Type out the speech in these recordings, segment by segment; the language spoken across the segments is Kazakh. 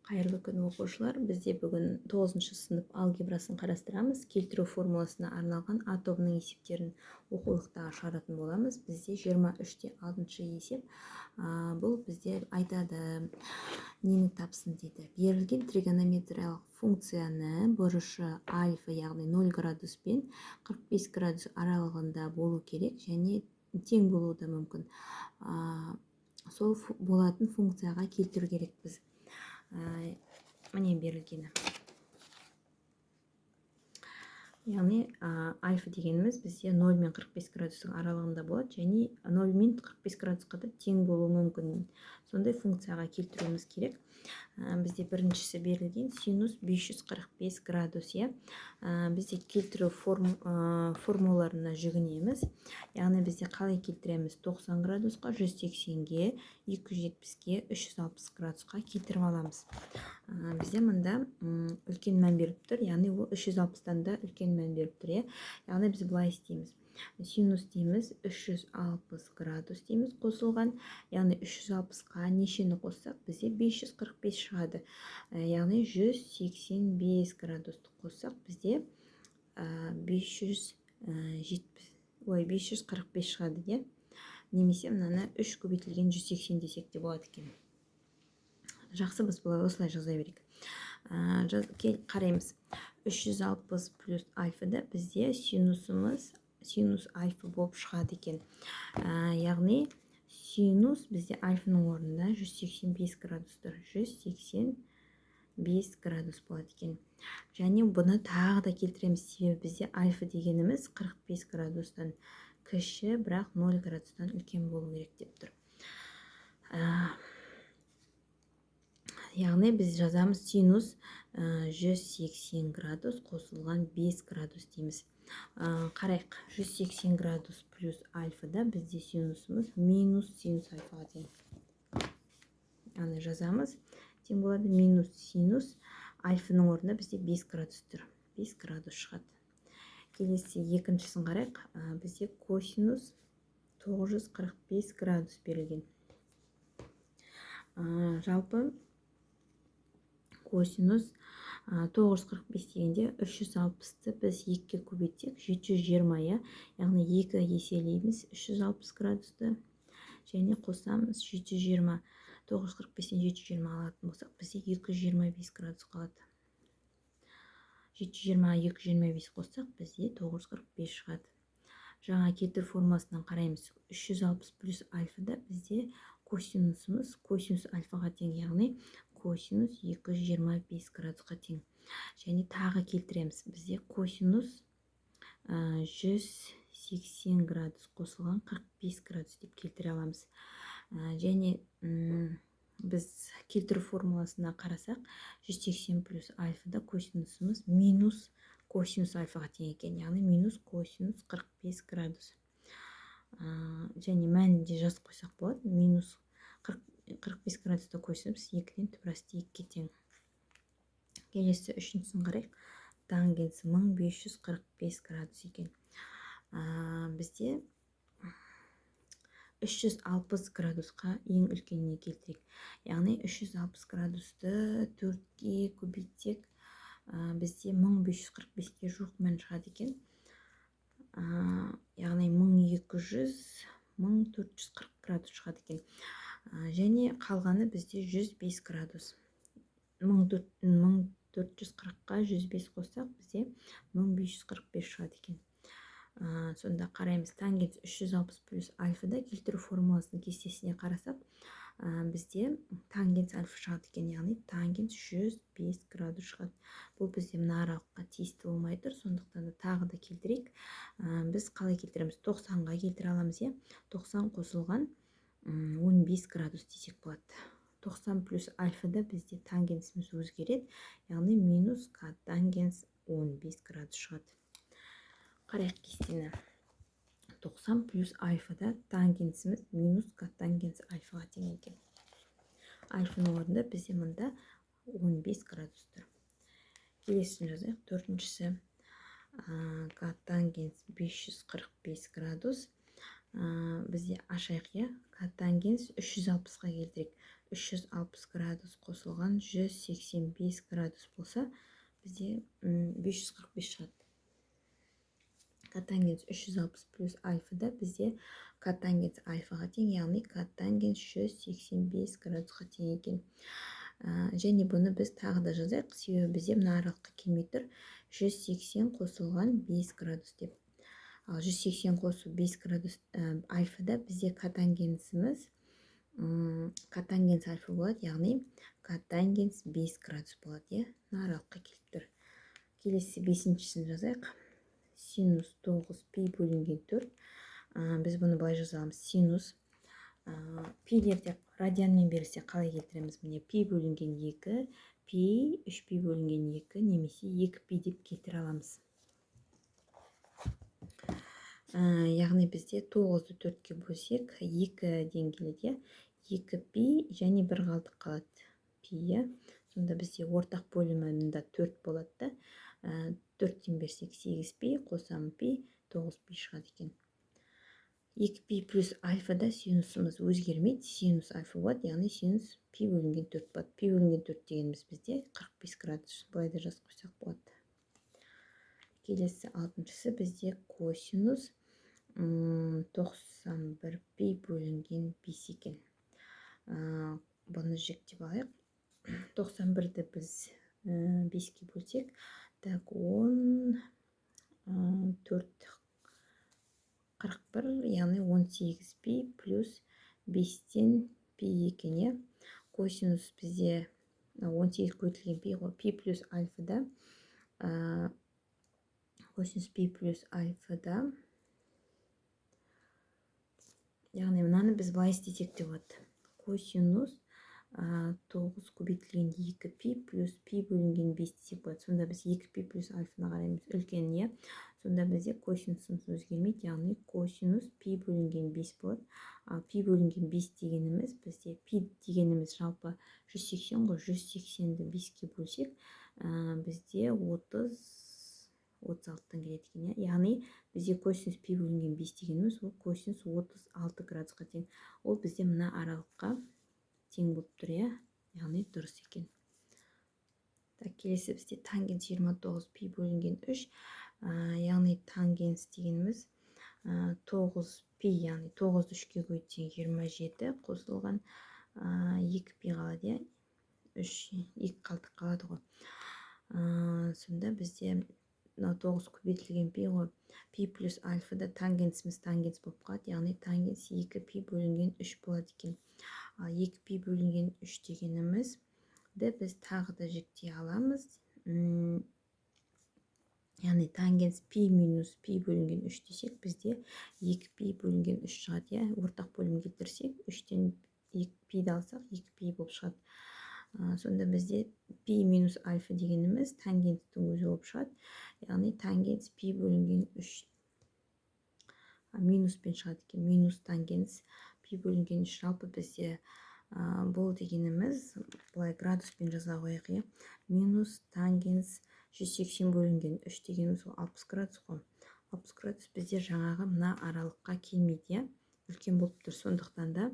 Қайырлы күн оқушылар, бізде бүгін 9-шы сынып алгебрасын қарастырамыз. Келтіру формуласына арналған А тобының есептерін оқулықтағы шығаратын боламыз. Бізде 23-те 6-шы есеп. Бұл бізде айтады, нені тапсын дейді. Берілген тригонометриялық функцияны бұрышы альфа, яғни 0 градус пен 45 градус аралығында болу керек, және тең болуы да мүмкін. Сол болатын функцияға келтіру керек біз. Міне берілгені. Яғни альфа дегеніміз бізде 0 мен 45 градустың аралығында болады, және 0 мен 45 градусқа да тең болуы мүмкін. Сондай функцияға келтіруіміз керек. Бізде біріншісі берілген синус 545 градус. Бізде келтіру формулаларына жүгінеміз. Яғни бізде қалай келтіреміз? 90 градусқа, 180-ге, 270-ге, 360 градусқа келтіріп аламыз. Бізде мұнда үлкен мән беріп тұр, яғни ол 360-тан да үлкен мән беріп тұр. Яғни біз былай істейміз. Синус дейміз, 360 градус дейміз қосылған. Яғни 360-қа нешені қоссақ, бізде 545 шығады. Яғни 185 градусты қоссақ, бізде 545 шығады. Немесе мұнаны 3 көбейтілген 180 десек те болады екен. Жақсы, біз осылай жаза берейік. Қараймыз. 360 плюс альфада бізде синус альфа болып шығады екен. Яғни синус бізде альфаның орнында 185 градустыр. 185 градус болады екен. Және бұны тағы да келтіреміз, себебі бізде альфа дегеніміз 45 градустан кіші, бірақ 0 градустан үлкен болу керек деп тұр. Яғни біз жазамыз синус 180 градус қосылған 5 градус дейміз. Қарайық, 180 градус плюс альфада бізде синусымыз минус синус альфаға тең. Яғни жазамыз, тең болады минус синус альфаның орнында бізде 5 градус тұр. 5 градус шығады. Келесі екіншісін қарайық, бізде косинус 945 градус берілген. Жалпы косинус 945 дегенде 360-ты біз 2-ке көбейтсек 720, яғни 2 еселейміз 360 градусты, және қосамыз 720. 945-тен 720 алатын болсақ, бізде 225 градус қалады. 720-225 қоссақ, бізде 945 шығады. Жаңа келтіру формуласынан қараймыз. 360 плюс альфада бізде косинусымыз косинус альфаға тең, яғни косинус 225 градусқа тең. Және тағы келтіреміз. Бізде косинус 180 градус қосылған 45 градус деп келтіре аламыз. Және біз келтіру формуласына қарасақ, 180 плюс альфада косинусымыз минус косинус альфаға тең екен, яғни минус косинус 45 градус. Және мәнінде жазып қойсақ болады, минус 45 градуста косинус 2-ден түбірасты 2-ке тең. Келесі үшіншісін қарайық. Тангенс 1545 градус екен. Бізде 360 градусқа ең үлкеніне келтірек. Яғни 360 градусты 4-ке көбейтсек, бізде 1545-ке жоқ мән шығады екен. Яғни 1200-1440 градус шығады екен. Және қалғаны бізде 105 градус. 1440-қа 105 қоссақ, бізде 1545 шығады екен. Сонда қараймыз, тангенс 360 плюс альфада келтіру формуласының кестесіне қарасақ, бізде тангенс альфа шығады екен, яғни тангенс 105 градус шығады. Бұл бізде мына аралыққа тиісті болмай тұр, сондықтан да тағы да келтірейік. Біз қалай келтіреміз? 90-ға келтіре аламыз. 90 қосылған 15 градус десек болады. 90 плюс альфада бізде тангенсіміз өзгереді, яғни минус котангенс 15 градус шығады. Қарайық кестені. 90 плюс альфада тангенсіміз минус котангенс альфаға тең екен. Альфаның орнында бізде мұнда 15 градус тұр. Келесін жазайық. Төртіншісі котангенс 545 градус. Бізде ашайық, котангенс 360-ға келтірек. 360 градус қосылған 185 градус болса, бізде 545 шығады. Котангенс 360 плюс альфада бізде котангенс альфаға тең, яғни котангенс 185 градусқа тең екен. Және бұны біз тағы да жазайық, себебі бізде мына аралыққа келмей тұр. 180 қосылған 5 градус деп. Ал 180 қосу 5 градус альфада бізде котангенсіміз котангенс альфа болады, яғни котангенс 5 градус болады. Мына аралыққа келіп тұр. Келесі 5-шісін жазайық. Синус 9 пи бөлінген 4. Біз бұны былай жазамыз. Синус пилерде радианмен берілсе қалай келтіреміз? Міне пи бөлінген 2, пи 3 пи бөлінген 2 немесе 2 пи деп келтіре аламыз. Яғни бізде 9-ды 4-ке бөлсек 2 деңгейде 2 пи және 1 қалдық қалады. Пи. Сонда бізде ортақ бөлімінде 4 болады. 4-тен берсек 8 пи, қосам пи, 9 пи шығады екен. 2 пи плюс альфада синусымыз өзгермейді. Синус альфа болады, яғни синус пи бөлінген 4 болады. Пи бөлінген 4 дегеніміз бізде 45 градус. Былай да жазып қойсақ болады. Келесі 6-шысы бізде косинус 91 пи бөлінген 5 екен. Бұны жіктеп алайық. 91-ді біз 5-ке бөлсек, так, 10, 4, 41, яғни 18 пи плюс 5-тен пи екен. Косинус бізде 18 көйтілген пи ғой. Пи плюс альфада. Косинус пи плюс альфада. Яғни мынаны біз былай істесек те болады. Косинус 9 көбейтілген 2 пи плюс пи бөлінген 5 десек болады. Сонда біз 2 пи плюс альфаны қараймыз. Үлкен. Сонда бізде косинусымыз өзгермейді, яғни косинус пи бөлінген 5 болады. Ал пи бөлінген 5 дегеніміз бізде пи дегеніміз жалпы 180 ғой. 180-ді 5-ке бөлсек, бізде 36-тан келеді екен. Яғни бізде косинус пи бөлінген 5 дегеніміз ол косинус 36 градусқа тең. Ол бізде мына аралыққа тең болып тұр, яғни дұрыс екен. Келесі бізде тангенс 29 пи бөлінген 3, яғни тангенс дегеніміз 9 пи, яғни 9-ды 3-ке көйтсең 27 қосылған 2 пи қалады, 2 қалдық қалады ғой. Сонда бізде 9 көбейтілген пи ғой. Пи плюс альфада тангенсіміз тангенс болып қалады, яғни тангенс 2 пи бөлінген 3 болады екен. 2 пи бөлінген 3 дегеніміз біз тағы да жіктей аламыз. Яғни тангенс пи минус пи бөлінген 3 десек, бізде 2 пи бөлінген 3 шығады. Ортақ бөлім келтірсек, 3-тен 2 пиді алсақ, 2 пи болып шығады. Сонда бізде пи минус альфа дегеніміз тангенстің өзі болып шығады. Яғни тангенс пи бөлінген 3 минуспен шығады екен. Минус тангенс пи бөлінген 3 жалпы бізде бұл дегеніміз былай градуспен жаза қояйық. Минус тангенс 180 бөлінген 3 дегеніміз 60 градус қой. 60 градус бізде жаңағы мына аралыққа келмейді. Үлкен болып тұр. Сондықтан да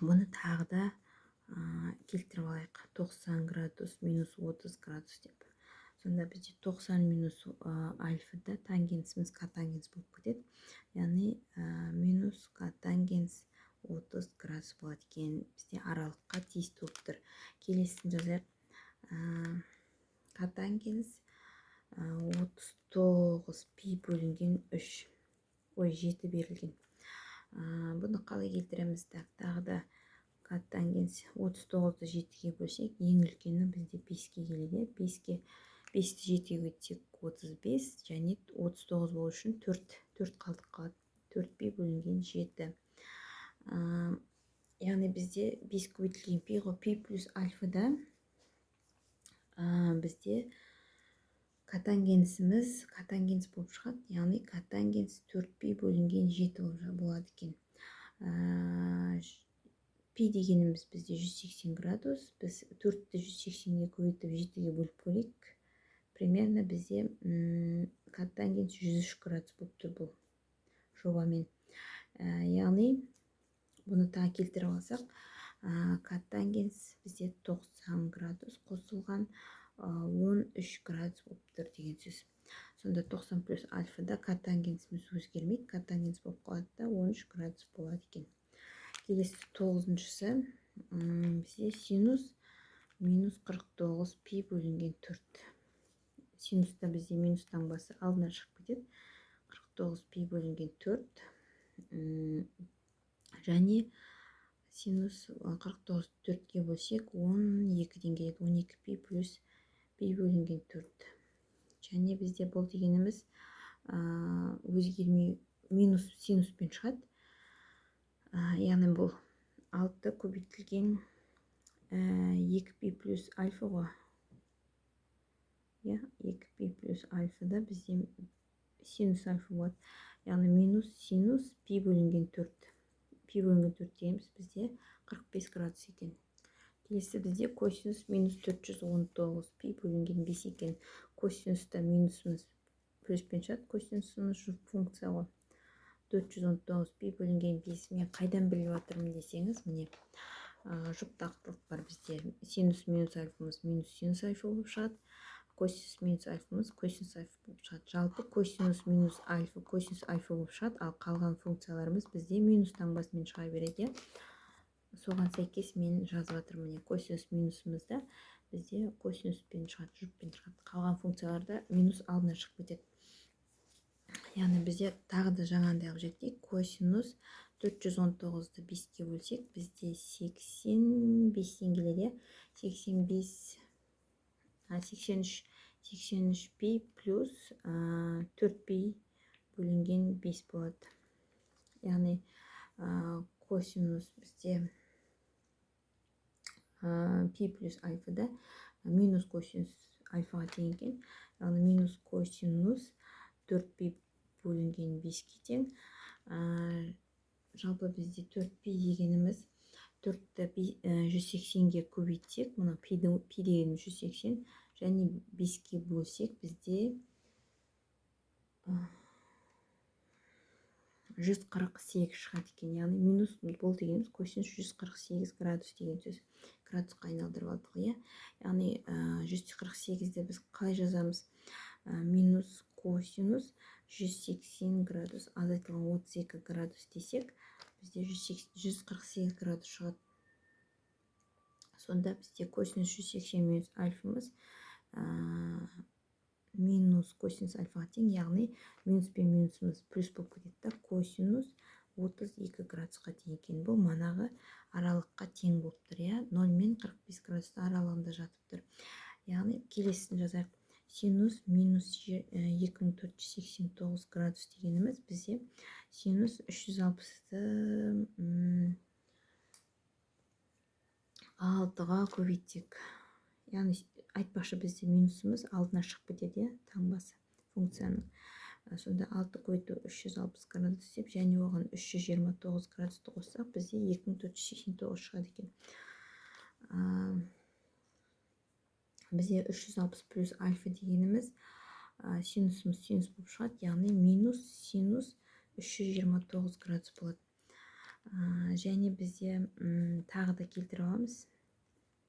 бұны тағы да келтіріп алайық. 90 градус минус 30 градус деп. Сонда бізде 90 минус альфада тангенсіміз котангенс болып кетеді. Яғни минус котангенс 30 градус болады екен. Бізде аралыққа тиісті болып тұр. Келесін жазайық. Котангенс 39 пи бөлінген 3. 7 берілген. Бұны қалай келтіреміз? Тағы да котангенс 39-ды 7-ге бөлсек, ең үлкені бізде 5-ке келеді. 5-ті 7-ге өтсек 35 және 39 болу үшін 4 қалдық қалады. 4 пи бөлінген 7. Яғни бізде 5 көбейтілген пи ғой. Пи плюс альфада бізде котангенсіміз котангенс болып шығады. Яғни котангенс 4 пи бөлінген 7 болады екен. Пи дегеніміз бізде 180 градус. Біз 4-ті 180-ге көбейтіп 7-ге бөліп көрейік. Примерно бізде котангенс 103 градус болып тұр бұл жобамен. Яғни бұны тағы келтіріп алсақ, Коттангенс бізде 90 градус қосылған 13 градус болып тұр деген сөз. Сонда 90 плюс альфада коттангенсіміз өзгермейді, коттангенс болып қалады да 13 градус болады екен. Келесі 9-шысы бізде синус минус 49 пи бөлінген 4. Синуста бізде минус таңбасы алдына шығып кетеді. 49 пи бөлінген 4. Және синус 49 4-ке бөлсек 12-ден келеді. 12 пи плюс пи бөлінген 4. Және бізде бұл дегеніміз өзгермей минус синуспен шығады. Яғни бұл 6 көбейтілген 2 пи плюс альфа ғой. 2 пи плюс альфада бізде синус альфа болады. Яғни минус синус пи бөлінген 4. Пи бөлінген 4 дегеніміз бізде 45 градус екен. Келесі бізде косинус минус 419 пи бөлінген 5 екен. Косинуста минусымыз плюспен шығады. Косинусымыз жұп функция ғой. 419 пи бөлінген 5 мен қайдан біліп жатырмын десеңіз, міне жұптақтылық бар бізде. Синус минус альфамыз минус синус альфа болып шығады. Косинус минус альфамыз косинус альфа болып шығады. Жалпы косинус минус альфа косинус альфа болып шығады, ал қалған функцияларымыз бізде минус таңбасымен шыға береді. Соған сәйкес мен жазып жатырмын. Косинус минусымызда бізде косинуспен шығады, жұппен шығады. Қалған функцияларда минус алдына шығып кетеді. Яғни бізде тағы да жаңағындай алып жетейік. Косинус 419-ды 5-ке бөлсек, бізде 85-тен келеді. 83 пи плюс 4 пи бөлінген 5 болады. Яғни косинус бізде пи плюс альфада минус косинус альфаға тең екен. Яғни минус косинус 4 пи бөлінген 5-ке тең. Жалпы бізде 4 пи дегеніміз 4-ті 180-ге көбейтсек, мұны пи дегеніміз 180, және 5-ке бөлсек бізде 148 шығады екен. Яғни минус бұл дегеніміз косинус 148 градус деген сөз. Градусқа айналдырып алдық, иә. Яғни 148-ді біз қалай жазамыз? Минус косинус 180 градус азайтылған 32 градус десек, бізде 148 градус шығады. Сонда бізде косинус 180 минус альфамыз минус косинус альфаға тең, яғни минус пен минусымыз плюс болып кетеді. Косинус 32 градусқа тең екен. Бұл манағы аралыққа тең болып тұр, иә. 0 мен 45 градуста аралығында жатып тұр. Яғни келесін жазайық. Синус минус 2489 градус дегеніміз бізде синус 360-ды 6-ға көбейтсек. Яғни айтпақшы бізде минусымыз алдына шығып кетеді, таңбасы функцияның. Сонда 6 көбейту 360 градус деп, және оған 329 градусты қоссақ, бізде 2489 шығады екен. Бізде 360 плюс альфа дегеніміз синусымыз синус болып шығады, яғни минус синус 329 градус болады. Және бізде тағы да келтіріп аламыз.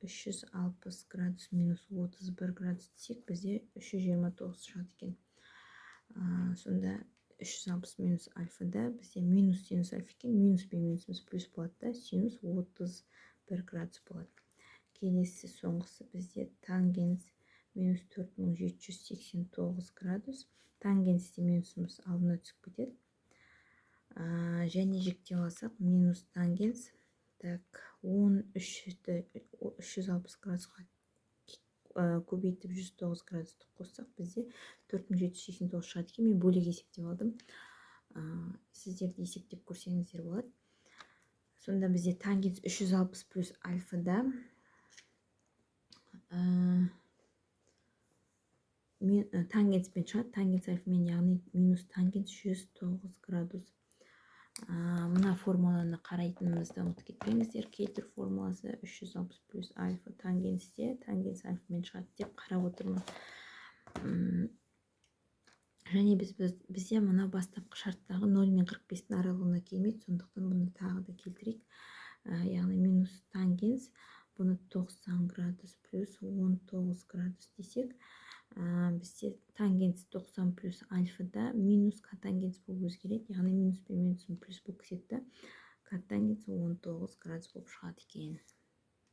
360 градус минус 31 градус десек, бізде 329 шығады екен. Сонда 360 минус альфада бізде минус синус альфа екен. Минус пен минусымыз плюс болады да, синус 31 градус болады. Келесі соңғысы бізде тангенс минус 4789 градус. Тангенсте минусымыз алдына түсіп кетеді. Және жіктеп алсақ, минус тангенс 13-ті 360 градусқа көбейтіп 109 градусты қоссақ, бізде 4789 шығады екен. Мен бөлек есептеп алдым. Сіздерді есептеп көрсеңіздер болады. Сонда бізде тангенс 360 плюс альфада тангенспен шығады. Тангенс альфамен, яғни минус тангенс 109 градус. Мына формуланы қарайтынымызды ұмытып кетпеңіздер. Кейтер формуласы 360 плюс альфа тангенсте, тангенс альфамен шығады деп қарап отырмын. Және бізде мына бастапқы шарттағы 0 мен 45-тің аралығына келмейді, сондықтан бұны тағы да келтірейік. яғни минус тангенс, бұны 90 градус плюс 19 градус десек, бізде тангенс 90 плюс альфада минус котангенс болып өзгереді, яғни минус пен минусын плюс болып кетеді. Котангенс 19 градус болып шығады екен.